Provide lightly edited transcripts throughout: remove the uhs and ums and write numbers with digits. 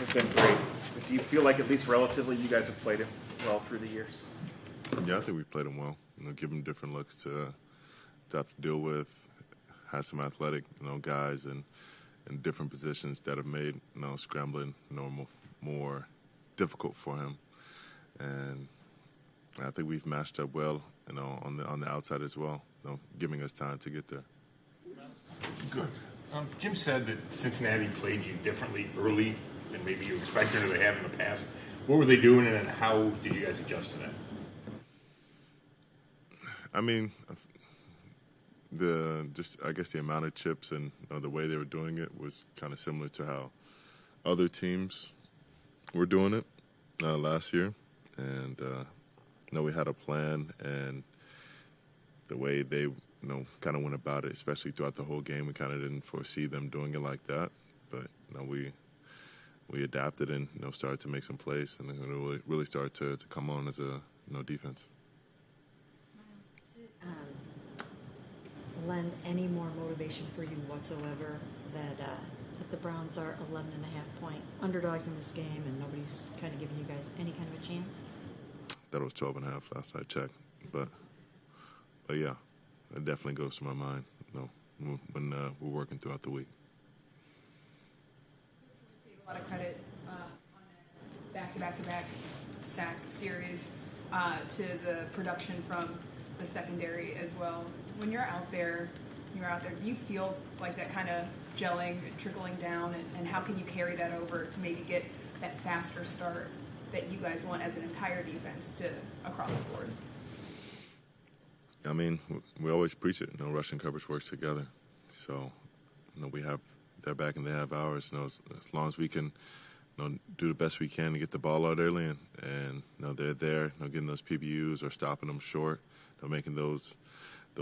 have been great. But do you feel like, at least relatively, you guys have played it well through the years? Yeah, I think we played them well. Give them different looks to have to deal with. Has some athletic, guys in different positions that have made, scrambling more difficult for him. And I think we've matched up well, on the outside as well, giving us time to get there. Good. Jim said that Cincinnati played you differently early than maybe you expected or they have in the past. What were they doing, and how did you guys adjust to that? I mean, I guess the amount of chips and the way they were doing it was kind of similar to how other teams were doing it last year. And we had a plan, and the way they kind of went about it, especially throughout the whole game, we kind of didn't foresee them doing it like that. But we adapted and started to make some plays, and it really started to come on as a defense. Lend any more motivation for you whatsoever that the Browns are 11.5-point underdogs in this game and nobody's kind of giving you guys any kind of a chance? That was 12.5 last I checked, but yeah, it definitely goes to my mind, when we're working throughout the week. A lot of credit on that back-to-back-to-back sack series to the production from the secondary as well. When you're out there, do you feel like that kind of gelling, trickling down, and how can you carry that over to maybe get that faster start that you guys want as an entire defense to across the board? I mean, we always preach it. Rush and coverage works together. So, we have their back and they have ours. As long as we can, do the best we can to get the ball out early, and they're there, getting those PBUs or stopping them short, making those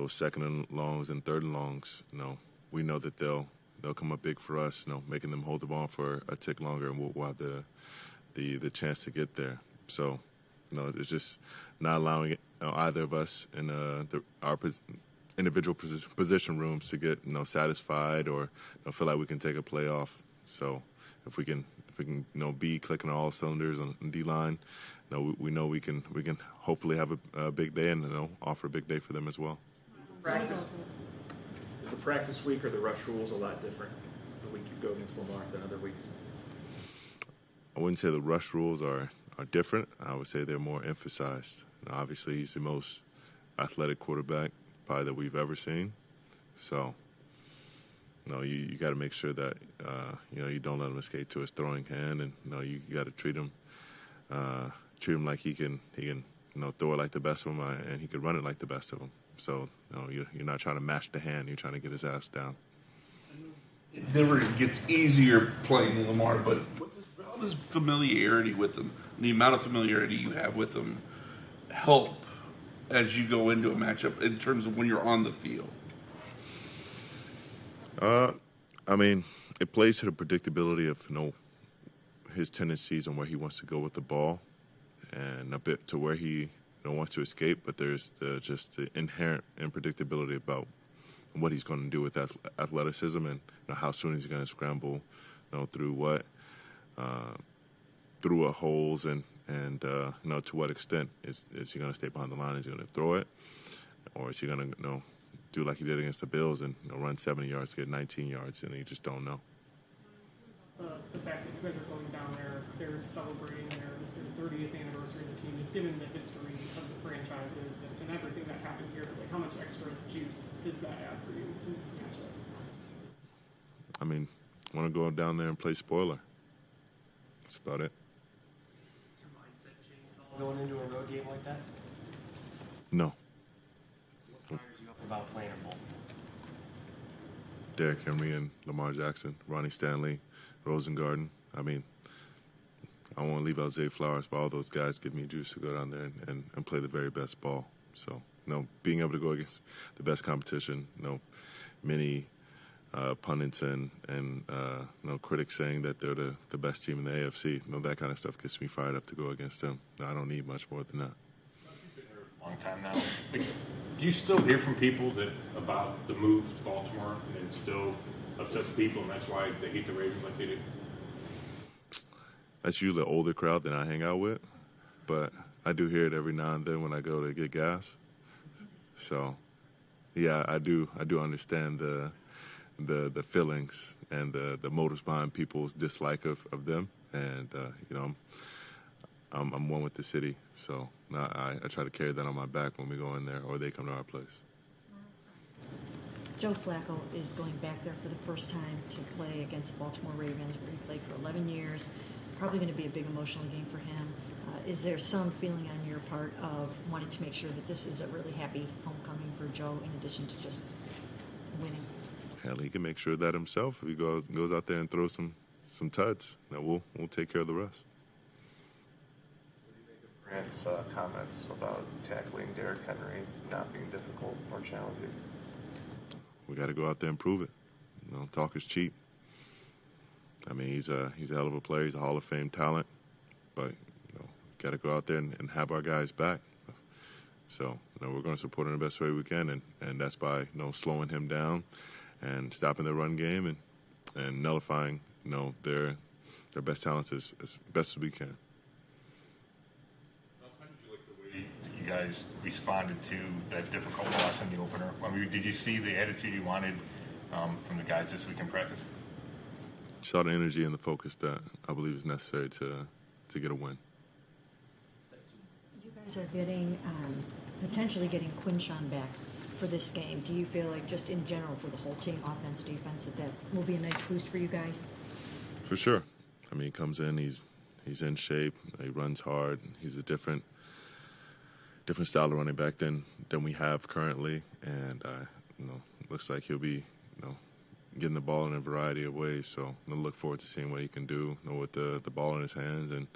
second and longs and third and longs. We know that they'll come up big for us. Making them hold the ball for a tick longer, and we'll have the chance to get there. So, it's just not allowing either of us in our individual position rooms to get satisfied or feel like we can take a play off. So if we can be clicking on all cylinders on D-line, we know we can hopefully have a big day and offer a big day for them as well. Is the practice week or the rush rules a lot different the week you go against Lamar than other weeks? I wouldn't say the rush rules are different. I would say they're more emphasized. Obviously, he's the most athletic quarterback probably that we've ever seen. So, you got to make sure that you don't let him escape to his throwing hand, and you got to treat him like he can throw it like the best of him, and he can run it like the best of them. So, you're not trying to mash the hand; you're trying to get his ass down. It never gets easier playing Lamar, but how does familiarity with him, the amount of familiarity you have with him, help as you go into a matchup in terms of when you're on the field? I mean, it plays to the predictability of his tendencies and where he wants to go with the ball, and a bit to where he wants to escape. But there's just the inherent unpredictability about what he's going to do with athleticism and how soon he's going to scramble, through what, through what holes and to what extent is he going to stay behind the line? Is he going to throw it, or is he going to do like he did against the Bills and run 70 yards, get 19 yards, and you just don't know. The fact that you guys are going down there, they're celebrating their 30th anniversary of the team, just given the history of the franchises and everything that happened here, like how much extra juice does that add for you in this matchup? I mean, I want to go down there and play spoiler. That's about it. Does your mindset change going into a road game like that? No. What fires you up about playing at Baltimore? Derrick Henry and Lamar Jackson, Ronnie Stanley, Rosengarten. I mean, I won't leave out Zay Flowers, but all those guys give me juice to go down there and play the very best ball. So, being able to go against the best competition, many pundits and critics saying that they're the best team in the AFC, that kind of stuff gets me fired up to go against them. I don't need much more than that. You've been here a long time now. Do you still hear from people about the move to Baltimore, and it still upsets people, and that's why they hate the Ravens like they do? that's usually an older crowd than I hang out with, but I do hear it every now and then when I go to get gas. So, yeah, I do understand the feelings and the motives behind people's dislike of them, and I'm one with the city, so I try to carry that on my back when we go in there or they come to our place. Joe Flacco is going back there for the first time to play against the Baltimore Ravens, where he played for 11 years. Probably going to be a big emotional game for him. Is there some feeling on your part of wanting to make sure that this is a really happy homecoming for Joe, in addition to just winning? Hell, he can make sure of that himself. If he goes out there and throws some tuds, now we'll take care of the rest. Grant's comments about tackling Derrick Henry not being difficult or challenging. We got to go out there and prove it. Talk is cheap. I mean, he's a hell of a player. He's a Hall of Fame talent, but got to go out there and have our guys back. So we're going to support him the best way we can, and that's by slowing him down and stopping the run game and nullifying their best talents as best as we can. How did you like the way that you guys responded to that difficult loss in the opener? I mean, did you see the attitude you wanted from the guys this week in practice? Saw the energy and the focus that I believe is necessary to get a win. You guys are getting potentially getting Quinshawn back for this game. Do you feel like, just in general for the whole team, offense, defense, that will be a nice boost for you guys? For sure. I mean, he comes in, he's in shape, he runs hard. He's a different style of running back than we have currently, and looks like he'll be getting the ball in a variety of ways. So I look forward to seeing what he can do with the ball in his hands, and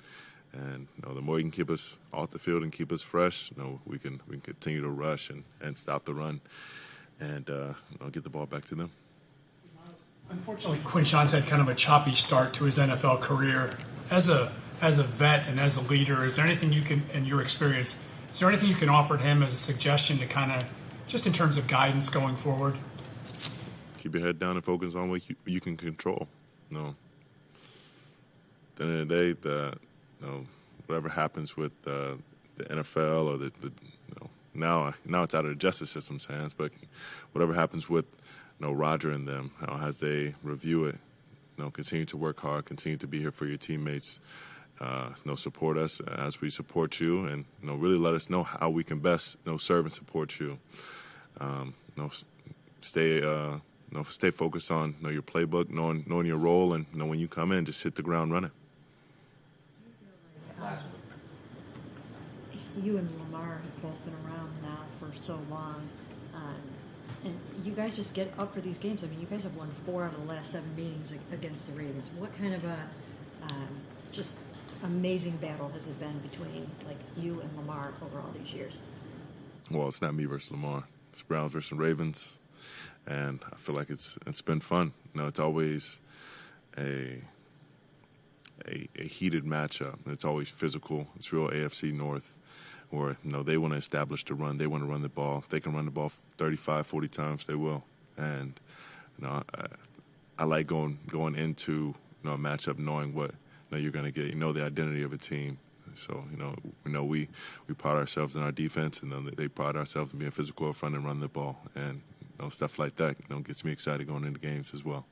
the more he can keep us off the field and keep us fresh, we can continue to rush and stop the run and get the ball back to them. Unfortunately, Quinshawn's had kind of a choppy start to his NFL career. As a vet and as a leader, is there anything you can, in your experience, is there anything you can offer him as a suggestion to kind of, just in terms of guidance going forward? Keep your head down and focus on what you can control. At the end of the day, whatever happens with the NFL or the now it's out of the justice system's hands, but whatever happens with Roger and them, as they review it, continue to work hard, continue to be here for your teammates, support us as we support you, and really let us know how we can best serve and support you. Stay focused on your playbook, knowing your role, and when you come in, just hit the ground running. You and Lamar have both been around now for so long, and you guys just get up for these games. I mean, you guys have won 4 out of the last 7 meetings against the Ravens. What kind of a just amazing battle has it been between you and Lamar over all these years? Well, it's not me versus Lamar. It's Browns versus Ravens, and I feel like it's been fun. It's always a heated matchup. It's always physical. It's real AFC North, where they want to establish the run. They want to run the ball. If they can run the ball 35, 40 times, they will. And I like going into a matchup knowing what you're going to get. The identity of a team. So we pride ourselves in our defense, and they pride ourselves in being physical up front and run the ball. And stuff like that gets me excited going into games as well.